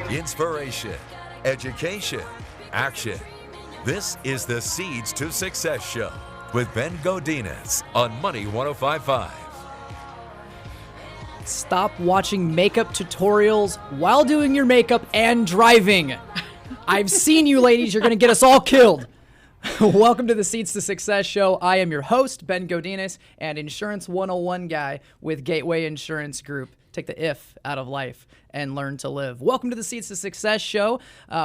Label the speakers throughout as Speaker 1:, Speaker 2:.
Speaker 1: inspiration, education, action. This is the Seeds to Success Show with Ben Godinez on Money 105.5.
Speaker 2: Stop watching makeup tutorials while doing your makeup and driving. I've seen you, ladies. You're going to get us all killed. Welcome to the Seeds to Success Show. I am your host, Ben Godinez, and Insurance 101 guy with Gateway Insurance Group. Take the if out of life and learn to live. Welcome to the Seeds to Success Show.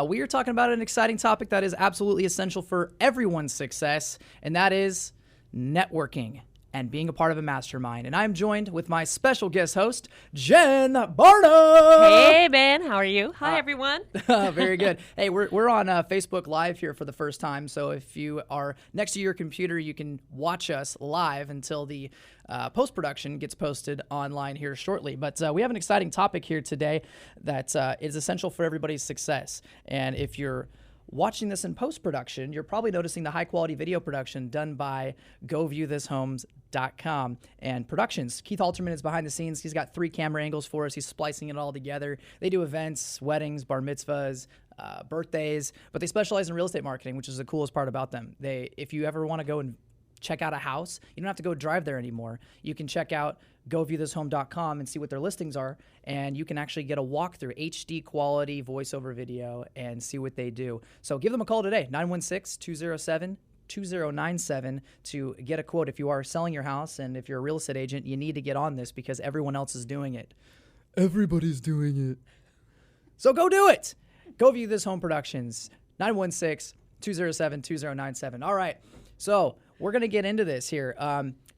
Speaker 2: We are talking about an exciting topic that is absolutely essential for everyone's success, and that is networking and being a part of a mastermind. And I'm joined with my special guest host, Jen Barnum.
Speaker 3: Hey, Ben. How are you? Hi, everyone.
Speaker 2: Very good. Hey, we're on Facebook Live here for the first time. So if you are next to your computer, you can watch us live until the post-production gets posted online here shortly. But we have an exciting topic here today that is essential for everybody's success. And if you're watching this in post-production, you're probably noticing the high-quality video production done by GoViewThisHomes.com and Productions. Keith Alterman is behind the scenes. He's got 3 camera angles for us. He's splicing it all together. They do events, weddings, bar mitzvahs, birthdays, but they specialize in real estate marketing, which is the coolest part about them. If you ever want to go and check out a house, you don't have to go drive there anymore. You can check out GoViewThisHome.com and see what their listings are, and you can actually get a walkthrough, HD quality voiceover video, and see what they do. So give them a call today, 916-207-2097 to get a quote. If you are selling your house and if you're a real estate agent, you need to get on this because everyone else is doing it. Everybody's doing it. So go do it. Go View This Home Productions, 916-207-2097. All right, so we're going to get into this here.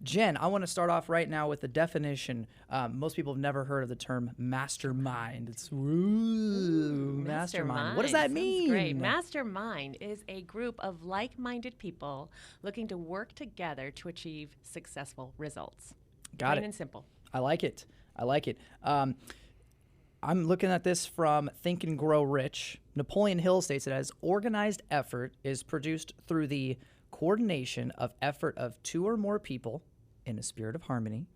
Speaker 2: Jen, I want to start off right now with the definition. Most people have never heard of the term mastermind. It's mastermind. What does that mean?
Speaker 3: Great. Mastermind is a group of like-minded people looking to work together to achieve successful results.
Speaker 2: Got it.
Speaker 3: Plain and simple.
Speaker 2: I like it. I'm looking at this from Think and Grow Rich. Napoleon Hill states it as organized effort is produced through the coordination of effort of 2 or more people in a spirit of harmony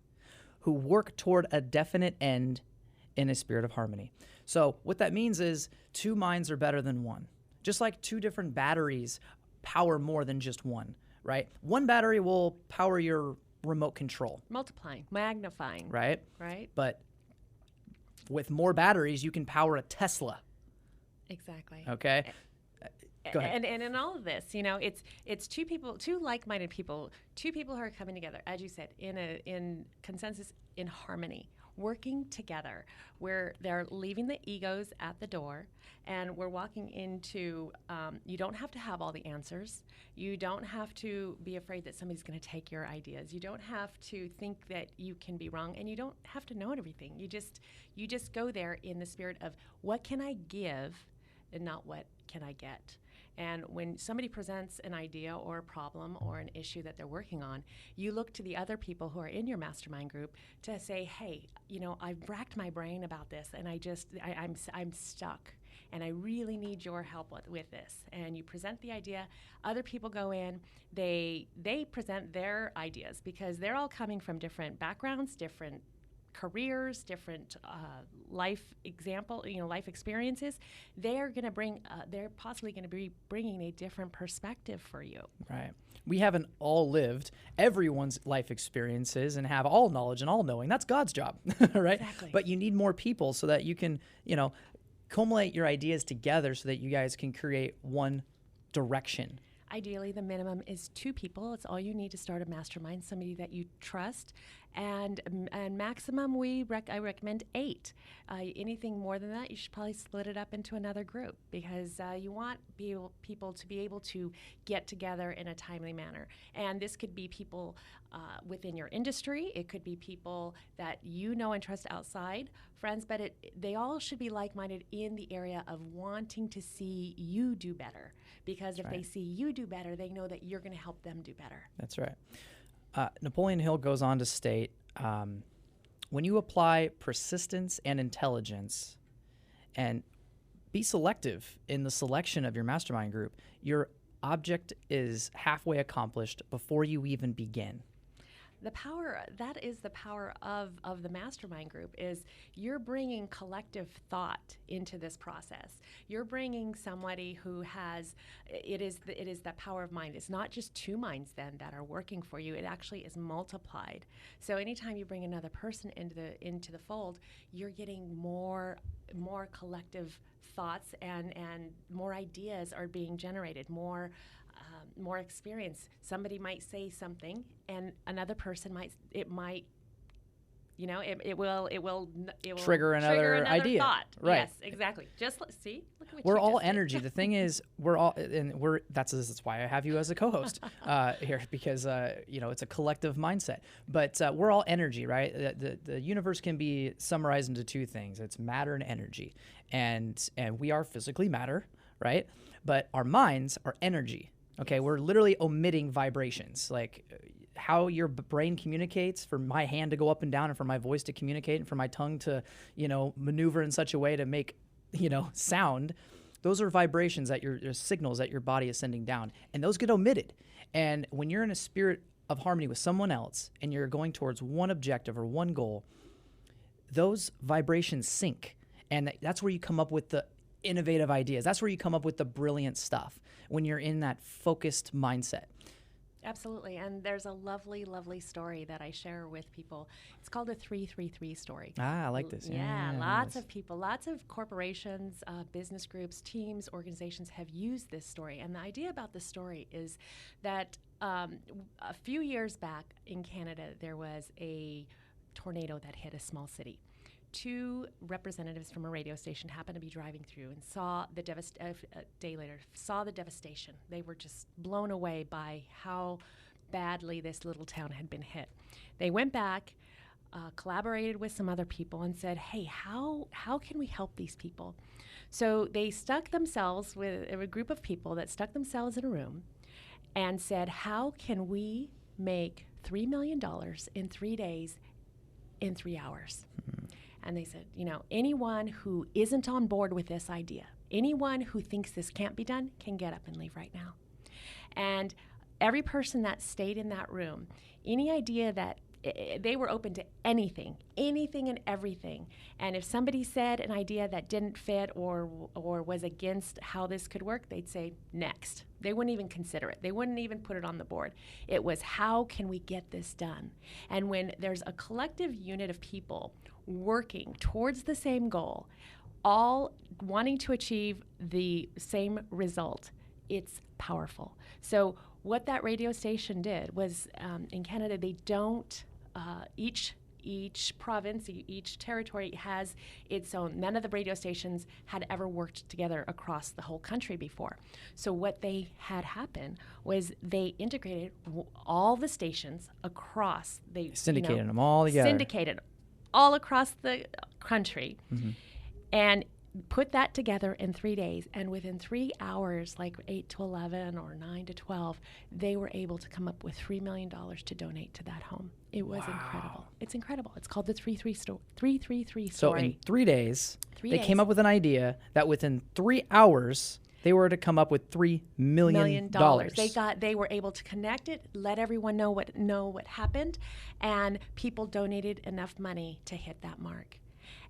Speaker 2: who work toward a definite end in a spirit of harmony. So what that means is 2 minds are better than 1. Just like 2 different batteries power more than just 1, right? 1 battery will power your remote control.
Speaker 3: Multiplying, magnifying.
Speaker 2: Right?
Speaker 3: Right.
Speaker 2: But with more batteries, you can power a Tesla.
Speaker 3: Exactly.
Speaker 2: Okay? Go ahead.
Speaker 3: And in all of this, it's 2 people, 2 like-minded people, 2 people who are coming together, as you said, in consensus, in harmony, working together, where they're leaving the egos at the door, and we're walking into. You don't have to have all the answers. You don't have to be afraid that somebody's going to take your ideas. You don't have to think that you can be wrong, and you don't have to know everything. You just go there in the spirit of what can I give, and not what can I get. And when somebody presents an idea or a problem or an issue that they're working on, you look to the other people who are in your mastermind group to say, hey, I've racked my brain about this, and I'm stuck, and I really need your help with this. And you present the idea. Other people go in. They present their ideas because they're all coming from different backgrounds, different careers, different life experiences. They're possibly going to be bringing a different perspective for you.
Speaker 2: Right. We haven't all lived everyone's life experiences and have all knowledge and all knowing. That's God's job, right?
Speaker 3: Exactly.
Speaker 2: But you need more people so that you can, culminate your ideas together so that you guys can create one direction.
Speaker 3: Ideally, the minimum is 2 people. It's all you need to start a mastermind, somebody that you trust. And maximum, I recommend 8. Anything more than that, you should probably split it up into another group because you want people to be able to get together in a timely manner. And this could be people within your industry. It could be people that you know and trust outside, friends, but they all should be like-minded in the area of wanting to see you do better. Because if they see you do better, they know that you're going to help them do better.
Speaker 2: That's right. Napoleon Hill goes on to state, when you apply persistence and intelligence and be selective in the selection of your mastermind group, your object is halfway accomplished before you even begin.
Speaker 3: That is the power of the mastermind group, is you're bringing collective thought into this process. You're bringing somebody who has, it is that power of mind. It's not just two minds then that are working for you. It actually is multiplied. So anytime you bring another person into the fold, you're getting more collective thoughts, and more ideas are being generated, more experience. Somebody might say something, and another person might
Speaker 2: trigger another idea.
Speaker 3: Thought.
Speaker 2: Right.
Speaker 3: Yes, exactly. Just see, look at what
Speaker 2: We're
Speaker 3: you
Speaker 2: all
Speaker 3: just did.
Speaker 2: energy. The thing is, that's why I have you as a co-host here, because it's a collective mindset. But we're all energy, right? The universe can be summarized into two things. It's matter and energy, and we are physically matter, right? But our minds are energy. Okay, we're literally omitting vibrations, like how your brain communicates, for my hand to go up and down, and for my voice to communicate, and for my tongue to, maneuver in such a way to make, sound. Those are vibrations that your signals that your body is sending down, and those get omitted. And when you're in a spirit of harmony with someone else, and you're going towards one objective or one goal, those vibrations sync, and that's where you come up with the innovative ideas. That's where you come up with the brilliant stuff, when you're in that focused mindset.
Speaker 3: Absolutely. And there's a lovely, lovely story that I share with people. It's called the 333 story.
Speaker 2: I like this.
Speaker 3: Yeah, lots of people, lots of corporations, business groups, teams, organizations have used this story. And the idea about the story is that a few years back in Canada, there was a tornado that hit a small city. Two representatives from a radio station happened to be driving through and saw the a day later, saw the devastation. They were just blown away by how badly this little town had been hit. They went back, collaborated with some other people, and said, hey, how can we help these people? So they stuck themselves with a group of people that stuck themselves in a room and said, how can we make $3 million in 3 days in 3 hours? And they said, anyone who isn't on board with this idea, anyone who thinks this can't be done, can get up and leave right now. And every person that stayed in that room, any idea that they were open to anything and everything. And if somebody said an idea that didn't fit or was against how this could work, they'd say next. They wouldn't even consider it. They wouldn't even put it on the board. It was, how can we get this done? And when there's a collective unit of people working towards the same goal, all wanting to achieve the same result, it's powerful. So what that radio station did was, in Canada, they don't, each province, each territory has its own. None of the radio stations had ever worked together across the whole country before. So what they had happen was they integrated all the stations across. They
Speaker 2: syndicated them all together.
Speaker 3: Syndicated all across the country, and put that together in 3 days. And within 3 hours, like 8 to 11 or 9 to 12, they were able to come up with $3 million to donate to that home. It was incredible. It's incredible. It's called the 333 story.
Speaker 2: So in 3 days, they came up with an idea that within 3 hours, they were to come up with $3 million.
Speaker 3: They were able to connect it, let everyone know what happened, and people donated enough money to hit that mark.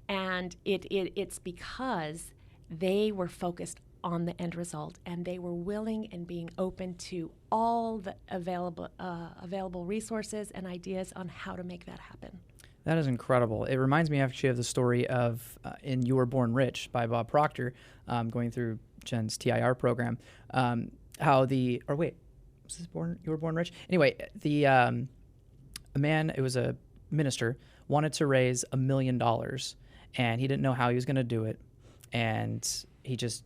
Speaker 3: And it's because they were focused on the end result, and they were willing and being open to all the available resources and ideas on how to make that happen.
Speaker 2: That is incredible. It reminds me actually of the story of in You Were Born Rich by Bob Proctor, going through Jen's TIR program. Was this You Were Born Rich? Anyway, a man, it was a minister, wanted to raise $1 million, and he didn't know how he was going to do it. And he just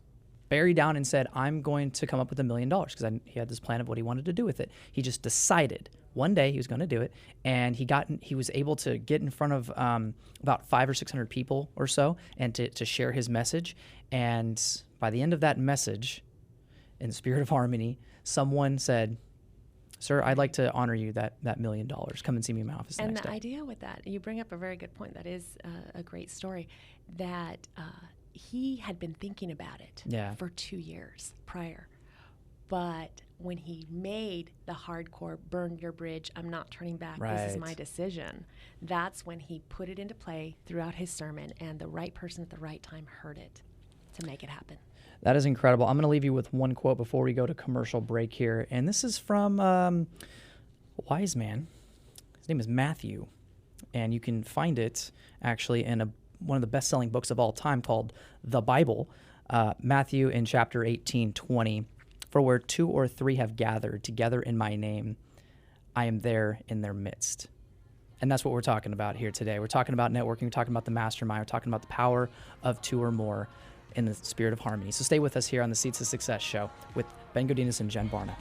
Speaker 2: buried down and said, I'm going to come up with $1 million, because he had this plan of what he wanted to do with it. He just decided one day he was going to do it, and he was able to get in front of about 500 or 600 people or so, and to share his message. And by the end of that message, in the spirit of harmony, someone said, sir, I'd like to honor you that $1 million. Come and see me in my office the next day.
Speaker 3: And the idea with that, you bring up a very good point. That is a great story, that he had been thinking about it for 2 years prior. But when he made the hardcore burn your bridge, I'm not turning back, this is my decision, that's when he put it into play throughout his sermon, and the right person at the right time heard it to make it happen.
Speaker 2: That is incredible. I'm going to leave you with one quote before we go to commercial break here, and this is from a wise man. His name is Matthew, and you can find it actually in one of the best-selling books of all time called The Bible. Matthew in chapter 18:20, for where 2 or 3 have gathered together in my name, I am there in their midst. And that's what we're talking about here today. We're talking about networking. We're talking about the mastermind. We're talking about the power of 2 or more in the spirit of harmony. So stay with us here on the Seeds to Success show with Ben Godinez and Jen Barna.